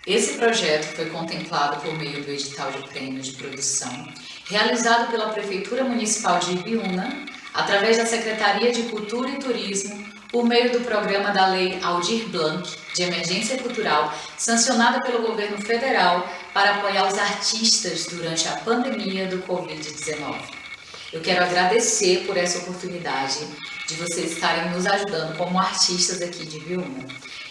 Esse projeto foi contemplado por meio do edital de prêmio de produção, realizado pela Prefeitura Municipal de Ibiúna, através da Secretaria de Cultura e Turismo, por meio do programa da Lei Aldir Blanc, de Emergência Cultural, sancionada pelo Governo Federal para apoiar os artistas durante a pandemia do Covid-19. Eu quero agradecer por essa oportunidade de vocês estarem nos ajudando como artistas aqui de Ibiúna.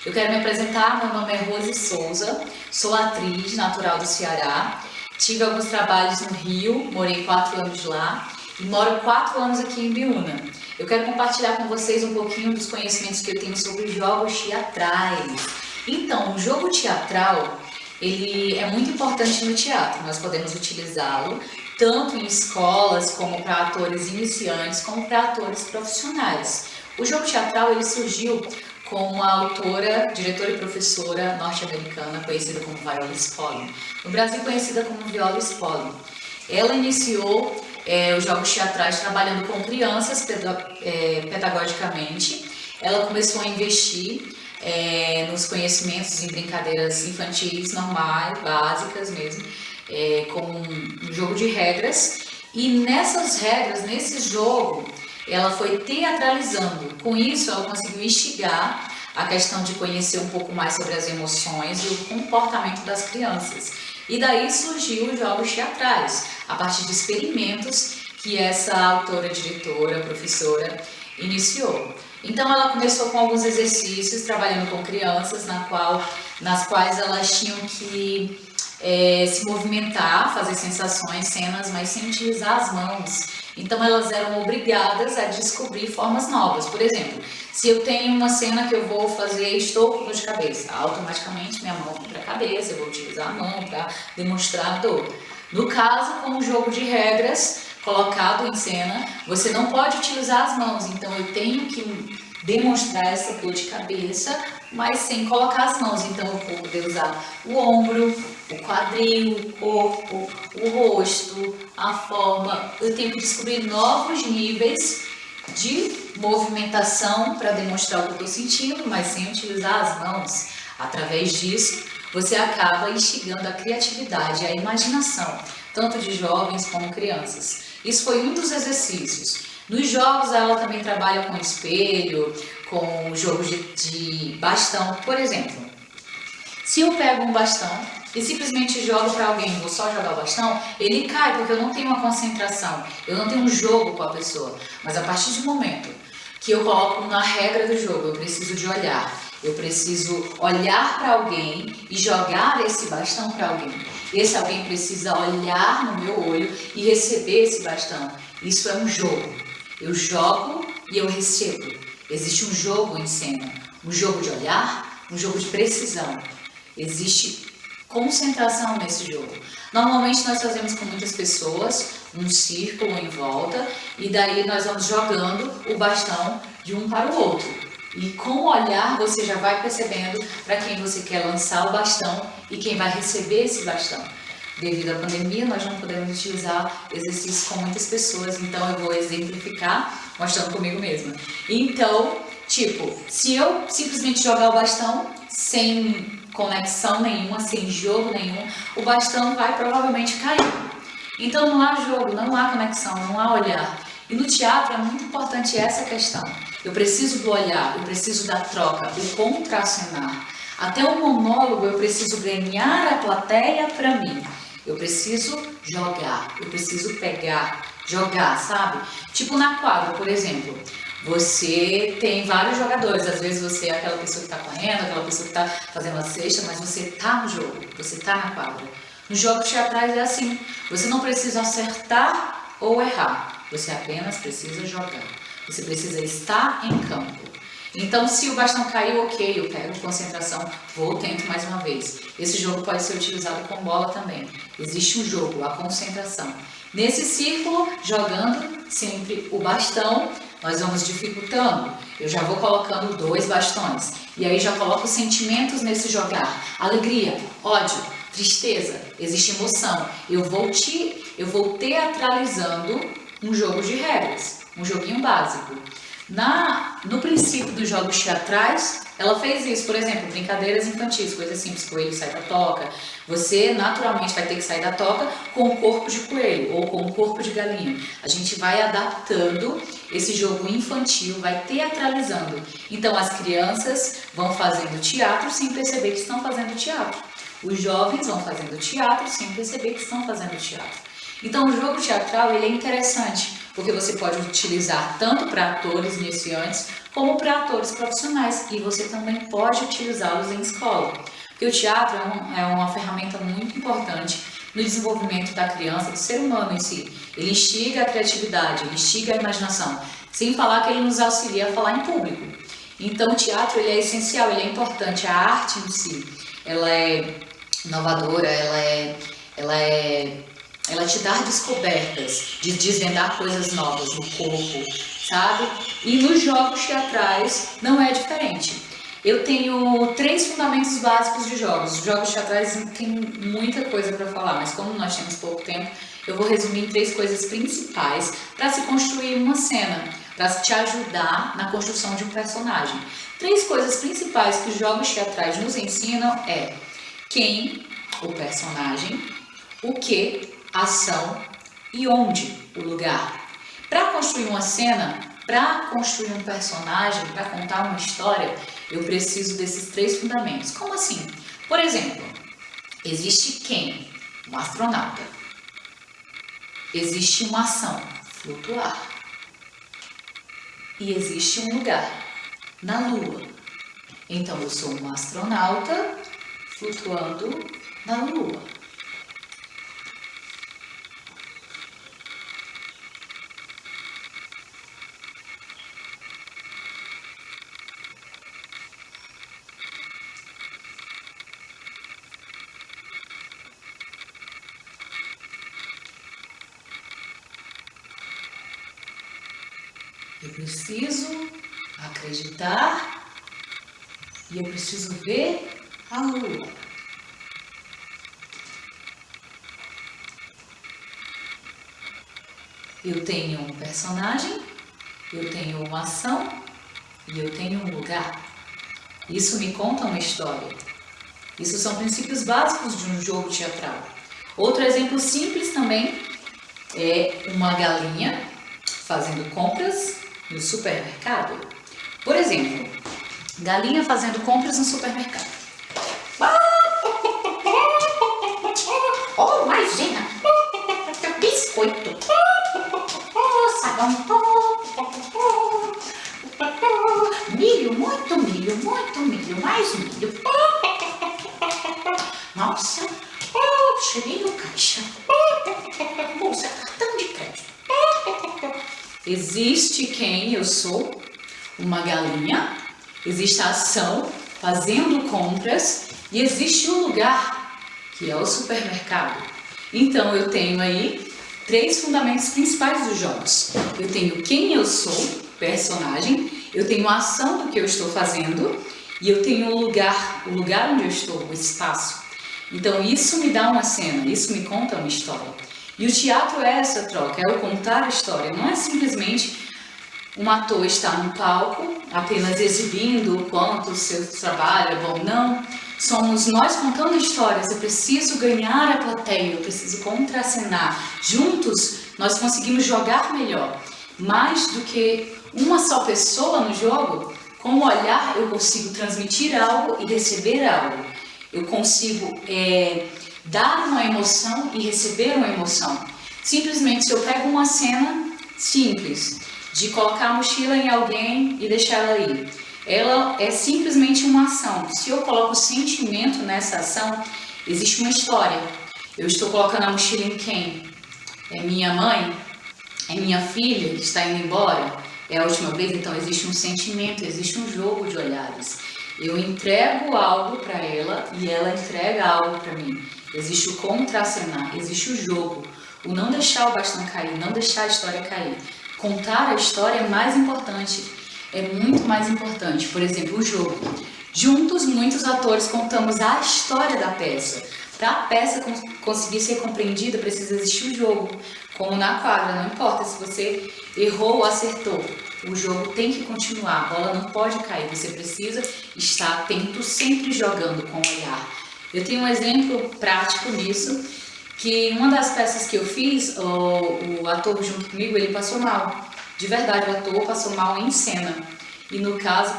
Eu quero me apresentar, meu nome é Rose Souza, sou atriz natural do Ceará, tive alguns trabalhos no Rio, morei 4 anos lá e moro 4 anos aqui em Ibiúna. Eu quero compartilhar com vocês um pouquinho dos conhecimentos que eu tenho sobre jogos teatrais. Então, o jogo teatral, ele é muito importante no teatro, nós podemos utilizá-lo tanto em escolas como para atores iniciantes, como para atores profissionais. O jogo teatral ele surgiu com uma autora, diretora e professora norte-americana conhecida como Viola Spolin, no Brasil conhecida como Viola Spolin. Ela iniciou os jogos teatrais trabalhando com crianças pedagogicamente. Ela começou a investir nos conhecimentos em brincadeiras infantis normais, básicas mesmo, com um jogo de regras. E nessas regras, nesse jogo, ela foi teatralizando. Com isso, ela conseguiu instigar a questão de conhecer um pouco mais sobre as emoções e o comportamento das crianças. E daí surgiu os jogos teatrais, a partir de experimentos que essa autora, diretora, professora iniciou. Então ela começou com alguns exercícios, trabalhando com crianças, nas quais elas tinham que se movimentar, fazer sensações, cenas, mas sem utilizar as mãos. Então elas eram obrigadas a descobrir formas novas. Por exemplo, se eu tenho uma cena que eu vou fazer estou com dor de cabeça, automaticamente minha mão vai para a cabeça, eu vou utilizar a mão para demonstrar a dor. No caso, com o jogo de regras colocado em cena, você não pode utilizar as mãos, então eu tenho que demonstrar essa dor de cabeça, mas sem colocar as mãos. Então eu vou poder usar o ombro, o quadril, o corpo, o rosto, a forma. Eu tenho que descobrir novos níveis de movimentação para demonstrar o que eu estou sentindo, mas sem utilizar as mãos. Através disso, você acaba instigando a criatividade, a imaginação, tanto de jovens como crianças. Isso foi um dos exercícios. Nos jogos, ela também trabalha com espelho, com jogos de bastão. Por exemplo, se eu pego um bastão e simplesmente jogo para alguém, vou só jogar o bastão, ele cai porque eu não tenho uma concentração, eu não tenho um jogo com a pessoa. Mas a partir do momento que eu coloco na regra do jogo, eu preciso de olhar, eu preciso olhar para alguém e jogar esse bastão para alguém. Esse alguém precisa olhar no meu olho e receber esse bastão. Isso é um jogo. Eu jogo e eu recebo. Existe um jogo em cena, um jogo de olhar, um jogo de precisão. Existe concentração nesse jogo. Normalmente nós fazemos com muitas pessoas, um círculo em volta, e daí nós vamos jogando o bastão de um para o outro. E com o olhar você já vai percebendo para quem você quer lançar o bastão e quem vai receber esse bastão. Devido à pandemia, nós não podemos utilizar exercícios com muitas pessoas, então eu vou exemplificar mostrando comigo mesma. Então, tipo, se eu simplesmente jogar o bastão sem conexão nenhuma, sem jogo nenhum, o bastão vai provavelmente cair. Então não há jogo, não há conexão, não há olhar. E no teatro é muito importante essa questão. Eu preciso do olhar, eu preciso da troca, do contracenar. Até o monólogo eu preciso ganhar a plateia para mim. Eu preciso jogar, eu preciso pegar, jogar, sabe? Tipo na quadra, por exemplo. Você tem vários jogadores, às vezes você é aquela pessoa que está correndo, aquela pessoa que está fazendo a cesta, mas você está no jogo, você está na quadra. Nos jogos teatrais é assim, você não precisa acertar ou errar, você apenas precisa jogar, você precisa estar em campo. Então, se o bastão caiu, ok, eu pego concentração, vou, tento mais uma vez. Esse jogo pode ser utilizado com bola também. Existe um jogo, a concentração. Nesse círculo, jogando sempre o bastão, nós vamos dificultando. Eu já vou colocando 2 bastões. E aí já coloco sentimentos nesse jogar. Alegria, ódio, tristeza, existe emoção. Eu vou teatralizando um jogo de regras, um joguinho básico. No princípio dos jogos teatrais, ela fez isso, por exemplo, brincadeiras infantis, coisas simples, coelho sai da toca. Você naturalmente vai ter que sair da toca com o corpo de coelho ou com o corpo de galinha. A gente vai adaptando esse jogo infantil, vai teatralizando. Então as crianças vão fazendo teatro sem perceber que estão fazendo teatro. Os jovens vão fazendo teatro sem perceber que estão fazendo teatro. Então o jogo teatral ele é interessante, porque você pode utilizar tanto para atores iniciantes como para atores profissionais, e você também pode utilizá-los em escola. Porque o teatro é uma ferramenta muito importante no desenvolvimento da criança, do ser humano em si. Ele instiga a criatividade, ele instiga a imaginação, sem falar que ele nos auxilia a falar em público. Então o teatro ele é essencial, ele é importante, a arte em si, ela é inovadora, ela te dá descobertas, de desvendar coisas novas no corpo, sabe? E nos jogos teatrais não é diferente. Eu tenho 3 fundamentos básicos de jogos. Os jogos teatrais tem muita coisa para falar, mas como nós temos pouco tempo, eu vou resumir em 3 coisas principais para se construir uma cena, para te ajudar na construção de um personagem. 3 coisas principais que os jogos teatrais nos ensinam é quem, o personagem, o que, a ação e onde, o lugar. Para construir uma cena, para construir um personagem, para contar uma história, eu preciso desses 3 fundamentos. Como assim? Por exemplo, existe quem? Um astronauta. Existe uma ação, flutuar. E existe um lugar, na Lua. Então eu sou um astronauta flutuando na Lua. Eu preciso acreditar e eu preciso ver a Lua. Eu tenho um personagem, eu tenho uma ação e eu tenho um lugar. Isso me conta uma história. Isso são princípios básicos de um jogo teatral. Outro exemplo simples também é uma galinha fazendo compras no supermercado. Por exemplo, galinha fazendo compras no supermercado. Oh, maisena! Biscoito! Sabão! Milho, muito milho, mais milho. Nossa! Cheguei no caixa. Moça, cartão de crédito. Existe quem eu sou, uma galinha, existe a ação, fazendo compras, e existe o lugar, que é o supermercado. Então eu tenho aí 3 fundamentos principais dos jogos. Eu tenho quem eu sou, personagem, eu tenho a ação do que eu estou fazendo, e eu tenho o lugar onde eu estou, o espaço. Então isso me dá uma cena, isso me conta uma história. E o teatro é essa troca, é o contar a história. Não é simplesmente um ator estar no palco apenas exibindo o quanto o seu trabalho é bom. Não, somos nós contando histórias. Eu preciso ganhar a plateia, eu preciso contracenar. Juntos nós conseguimos jogar melhor. Mais do que uma só pessoa no jogo, com o olhar eu consigo transmitir algo e receber algo. Eu consigo dar uma emoção e receber uma emoção. Simplesmente, se eu pego uma cena simples, de colocar a mochila em alguém e deixar ela ir, ela é simplesmente uma ação. Se eu coloco sentimento nessa ação, existe uma história. Eu estou colocando a mochila em quem? É minha mãe? É minha filha que está indo embora? É a última vez? Então existe um sentimento, existe um jogo de olhares. Eu entrego algo para ela e ela entrega algo para mim. Existe o contracenar, existe o jogo, o não deixar o bastão cair, não deixar a história cair. Contar a história é mais importante, é muito mais importante. Por exemplo, o jogo. Juntos, muitos atores contamos a história da peça. Para a peça conseguir ser compreendida, precisa existir o jogo. Como na quadra, não importa se você errou ou acertou. o jogo tem que continuar, a bola não pode cair, você precisa estar atento, sempre jogando com o olhar. Eu tenho um exemplo prático disso, que uma das peças que eu fiz, o ator junto comigo, ele passou mal. De verdade, o ator passou mal em cena. E no caso,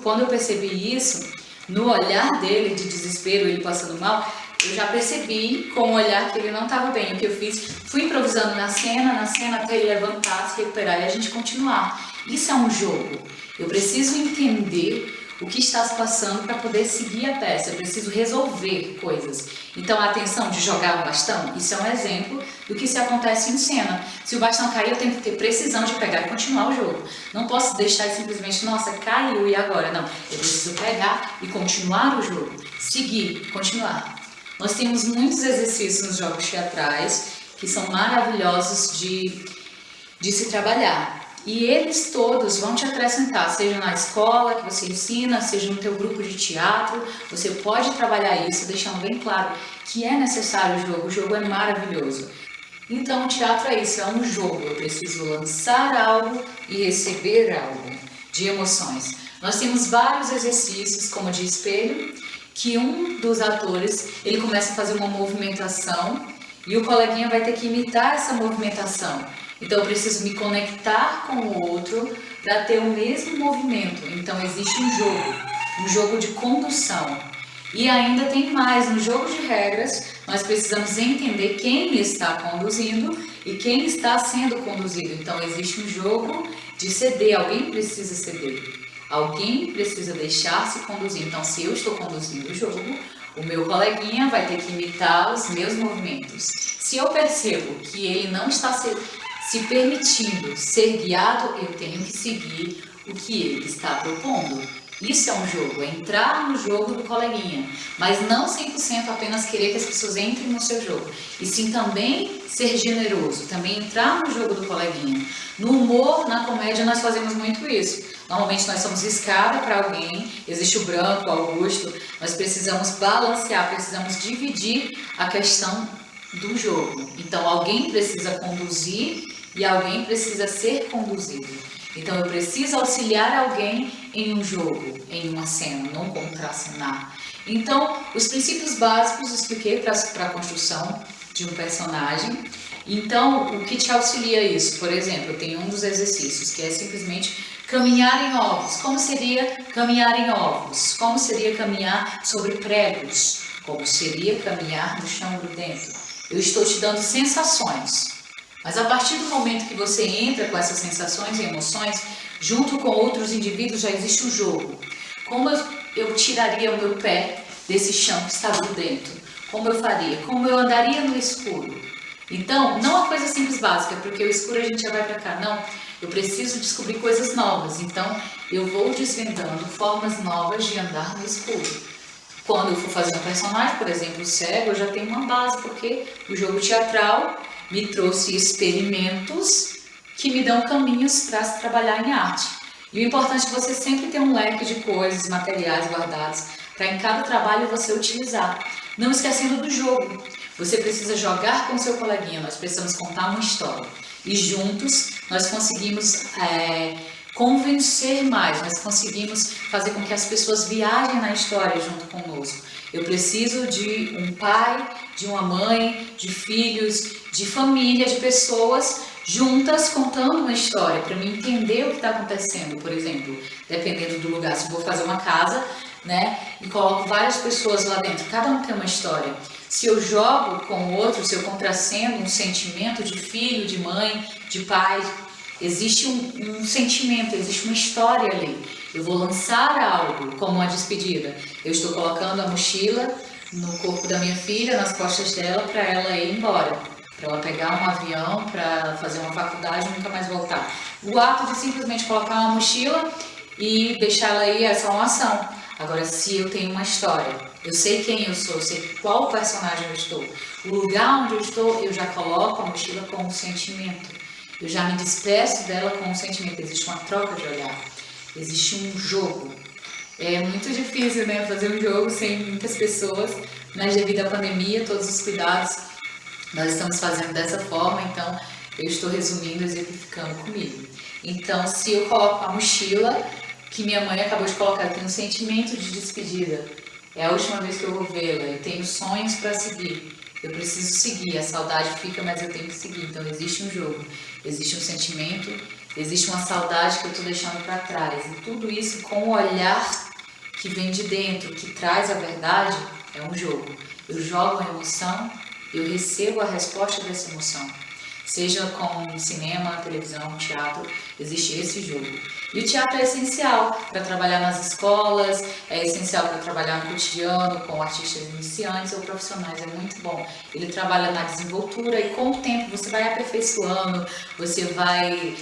quando eu percebi isso, no olhar dele de desespero, ele passando mal, eu já percebi com o olhar que ele não estava bem. O que eu fiz, fui improvisando na cena, até ele levantar, se recuperar e a gente continuar. Isso é um jogo. Eu preciso entender o que está se passando para poder seguir a peça. Eu preciso resolver coisas. Então, a atenção de jogar o bastão, isso é um exemplo do que se acontece em cena. Se o bastão cair, eu tenho que ter precisão de pegar e continuar o jogo. Não posso deixar simplesmente, nossa, caiu e agora? Não, eu preciso pegar e continuar o jogo. Seguir, continuar. Nós temos muitos exercícios nos jogos teatrais que são maravilhosos de se trabalhar. E eles todos vão te acrescentar, seja na escola que você ensina, seja no teu grupo de teatro, você pode trabalhar isso, deixando bem claro que é necessário o jogo é maravilhoso. Então o teatro é isso, é um jogo, eu preciso lançar algo e receber algo de emoções. Nós temos vários exercícios, como de espelho, que um dos atores, ele começa a fazer uma movimentação e o coleguinha vai ter que imitar essa movimentação. Então eu preciso me conectar com o outro para ter o mesmo movimento. Então existe um jogo de condução. E ainda tem mais, no jogo de regras, nós precisamos entender quem está conduzindo e quem está sendo conduzido. Então existe um jogo de ceder, alguém precisa ceder. Alguém precisa deixar-se conduzir. Então se eu estou conduzindo o jogo, o meu coleguinha vai ter que imitar os meus movimentos. Se eu percebo que ele não está se permitindo ser guiado, eu tenho que seguir o que ele está propondo. Isso é um jogo, é entrar no jogo do coleguinha, mas não 100% apenas querer que as pessoas entrem no seu jogo, e sim também ser generoso, também entrar no jogo do coleguinha. No humor, na comédia, nós fazemos muito isso. Normalmente nós somos escada para alguém, existe o branco, o Augusto, nós precisamos balancear, precisamos dividir a questão do jogo. Então alguém precisa conduzir e alguém precisa ser conduzido. Então eu preciso auxiliar alguém em um jogo, em uma cena, não contracenar. Então os princípios básicos eu expliquei para a construção de um personagem. Então o que te auxilia isso? Por exemplo, eu tenho um dos exercícios que é simplesmente caminhar em ovos. Como seria caminhar em ovos? Como seria caminhar sobre pregos? Como seria caminhar no chão grudento? Eu estou te dando sensações. Mas a partir do momento que você entra com essas sensações e emoções, junto com outros indivíduos já existe um jogo. Como eu tiraria o meu pé desse chão que está grudento? Como eu faria? Como eu andaria no escuro? Então, não uma coisa simples básica, porque o escuro a gente já vai para cá. Não, eu preciso descobrir coisas novas. Então, eu vou desvendando formas novas de andar no escuro. Quando eu for fazer um personagem, por exemplo, cego, eu já tenho uma base, porque o jogo teatral me trouxe experimentos que me dão caminhos para se trabalhar em arte. E o importante é você sempre ter um leque de coisas, materiais guardados, para em cada trabalho você utilizar. Não esquecendo do jogo. Você precisa jogar com o seu coleguinha, nós precisamos contar uma história. E juntos nós conseguimos convencer mais, nós conseguimos fazer com que as pessoas viajem na história junto conosco. Eu preciso de um pai, de uma mãe, de filhos, de família, de pessoas juntas contando uma história, para mim entender o que está acontecendo. Por exemplo, dependendo do lugar, se eu vou fazer uma casa, né, e coloco várias pessoas lá dentro, cada um tem uma história. Se eu jogo com o outro, se eu contraceno um sentimento de filho, de mãe, de pai, existe um sentimento, existe uma história ali. Eu vou lançar algo, como uma despedida. Eu estou colocando a mochila no corpo da minha filha, nas costas dela, para ela ir embora. Para ela pegar um avião, para fazer uma faculdade e nunca mais voltar. O ato de simplesmente colocar uma mochila e deixar ela ir é só uma ação. Agora, se eu tenho uma história, eu sei quem eu sou, eu sei qual personagem eu estou, o lugar onde eu estou, eu já coloco a mochila com um sentimento. Eu já me despeço dela com um sentimento. Existe uma troca de olhar. Existe um jogo. É muito difícil, né, fazer um jogo sem muitas pessoas, mas devido à pandemia, todos os cuidados, nós estamos fazendo dessa forma, então eu estou resumindo, exemplificando comigo. Então, se eu coloco a mochila, que minha mãe acabou de colocar, eu tenho um sentimento de despedida. É a última vez que eu vou vê-la, eu tenho sonhos para seguir. Eu preciso seguir, a saudade fica, mas eu tenho que seguir. Então, existe um jogo, existe um sentimento, existe uma saudade que eu estou deixando para trás. E tudo isso com o olhar que vem de dentro, que traz a verdade, é um jogo. Eu jogo a emoção, eu recebo a resposta dessa emoção. Seja com cinema, televisão, teatro, existe esse jogo. E o teatro é essencial para trabalhar nas escolas, é essencial para trabalhar no cotidiano, com artistas iniciantes ou profissionais, é muito bom. Ele trabalha na desenvoltura e com o tempo você vai aperfeiçoando, você vai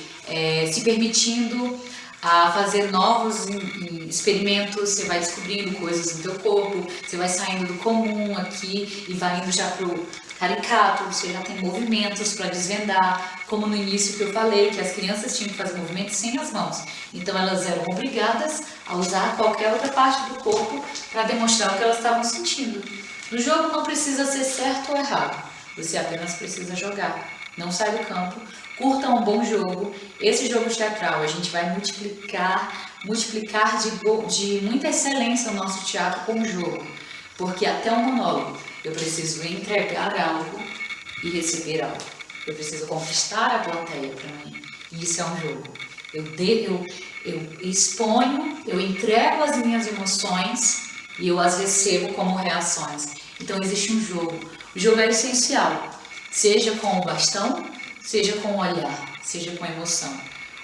se permitindo a fazer novos experimentos, você vai descobrindo coisas no teu corpo, você vai saindo do comum aqui e vai indo já pro caricato, você já tem movimentos para desvendar, como no início que eu falei, que as crianças tinham que fazer movimentos sem as mãos. Então elas eram obrigadas a usar qualquer outra parte do corpo para demonstrar o que elas estavam sentindo. No jogo não precisa ser certo ou errado, você apenas precisa jogar. Não sai do campo, curta um bom jogo. Esse jogo teatral a gente vai multiplicar de muita excelência o nosso teatro com o jogo, porque até um monólogo eu preciso entregar algo e receber algo. Eu preciso conquistar a plateia para mim. E isso é um jogo. Eu exponho, eu entrego as minhas emoções e eu as recebo como reações. Então existe um jogo. O jogo é essencial, seja com o bastão, seja com o olhar, seja com a emoção.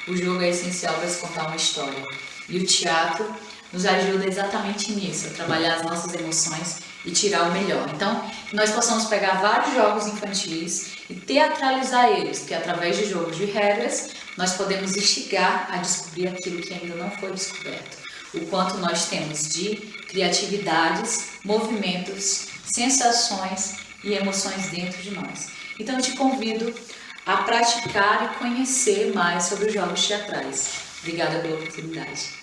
O jogo é essencial para se contar uma história. E o teatro nos ajuda exatamente nisso, a trabalhar as nossas emoções e tirar o melhor. Então, nós possamos pegar vários jogos infantis e teatralizar eles, porque através de jogos de regras, nós podemos instigar a descobrir aquilo que ainda não foi descoberto. O quanto nós temos de criatividades, movimentos, sensações e emoções dentro de nós. Então, eu te convido a praticar e conhecer mais sobre os jogos teatrais. Obrigada pela oportunidade.